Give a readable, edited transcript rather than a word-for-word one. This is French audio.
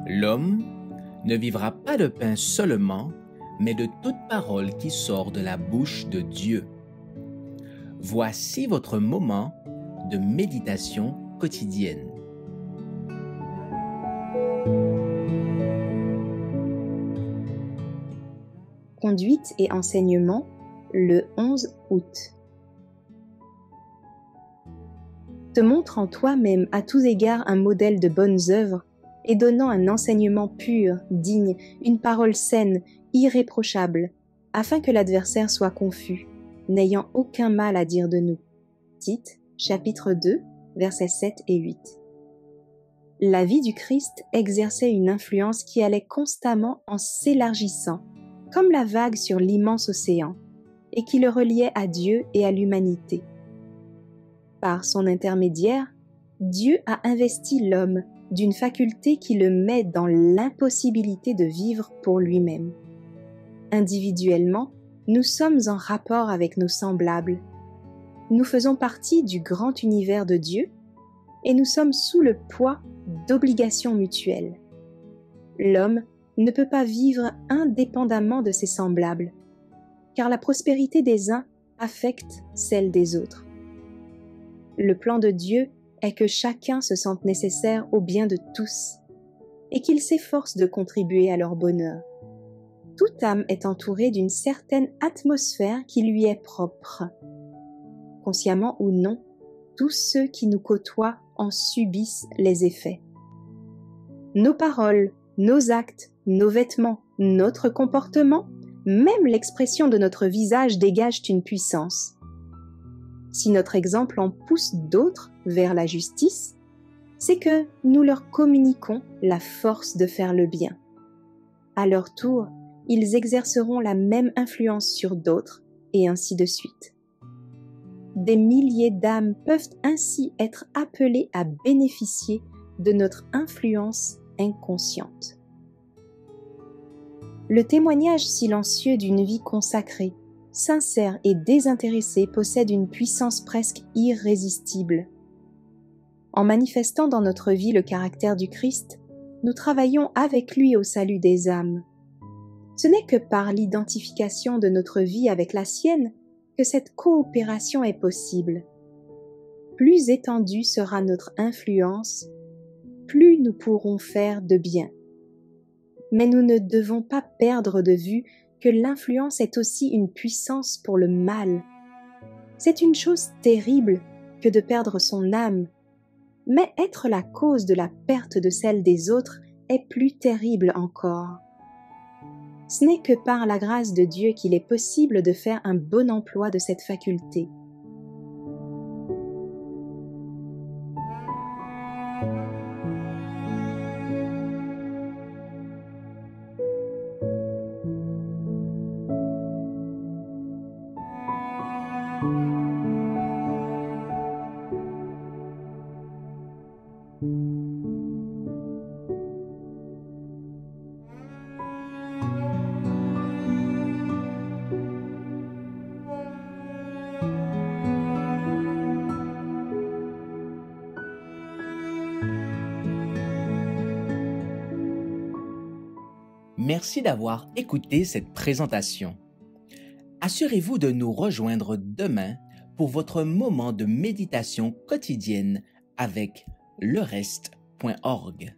L'homme ne vivra pas de pain seulement, mais de toute parole qui sort de la bouche de Dieu. Voici votre moment de méditation quotidienne. Conduite et enseignement, le 11 août. Te montre en toi-même à tous égards un modèle de bonnes œuvres et donnant un enseignement pur, digne, une parole saine, irréprochable, afin que l'adversaire soit confus, n'ayant aucun mal à dire de nous. Tite, chapitre 2, versets 7 et 8. La vie du Christ exerçait une influence qui allait constamment en s'élargissant, comme la vague sur l'immense océan, et qui le reliait à Dieu et à l'humanité. Par son intermédiaire, Dieu a investi l'homme d'une faculté qui le met dans l'impossibilité de vivre pour lui-même. Individuellement, nous sommes en rapport avec nos semblables. Nous faisons partie du grand univers de Dieu et nous sommes sous le poids d'obligations mutuelles. L'homme ne peut pas vivre indépendamment de ses semblables, car la prospérité des uns affecte celle des autres. Le plan de Dieu est que chacun se sente nécessaire au bien de tous et qu'il s'efforce de contribuer à leur bonheur. Toute âme est entourée d'une certaine atmosphère qui lui est propre. Consciemment ou non, tous ceux qui nous côtoient en subissent les effets. Nos paroles, nos actes, nos vêtements, notre comportement, même l'expression de notre visage dégagent une puissance. Si notre exemple en pousse d'autres vers la justice, c'est que nous leur communiquons la force de faire le bien. À leur tour, ils exerceront la même influence sur d'autres, et ainsi de suite. Des milliers d'âmes peuvent ainsi être appelées à bénéficier de notre influence inconsciente. Le témoignage silencieux d'une vie consacrée, sincère et désintéressée possède une puissance presque irrésistible. En manifestant dans notre vie le caractère du Christ, nous travaillons avec lui au salut des âmes. Ce n'est que par l'identification de notre vie avec la sienne que cette coopération est possible. Plus étendue sera notre influence, plus nous pourrons faire de bien. Mais nous ne devons pas perdre de vue que l'influence est aussi une puissance pour le mal. C'est une chose terrible que de perdre son âme, mais être la cause de la perte de celle des autres est plus terrible encore. Ce n'est que par la grâce de Dieu qu'il est possible de faire un bon emploi de cette faculté. Merci d'avoir écouté cette présentation. Assurez-vous de nous rejoindre demain pour votre moment de méditation quotidienne avec lereste.org.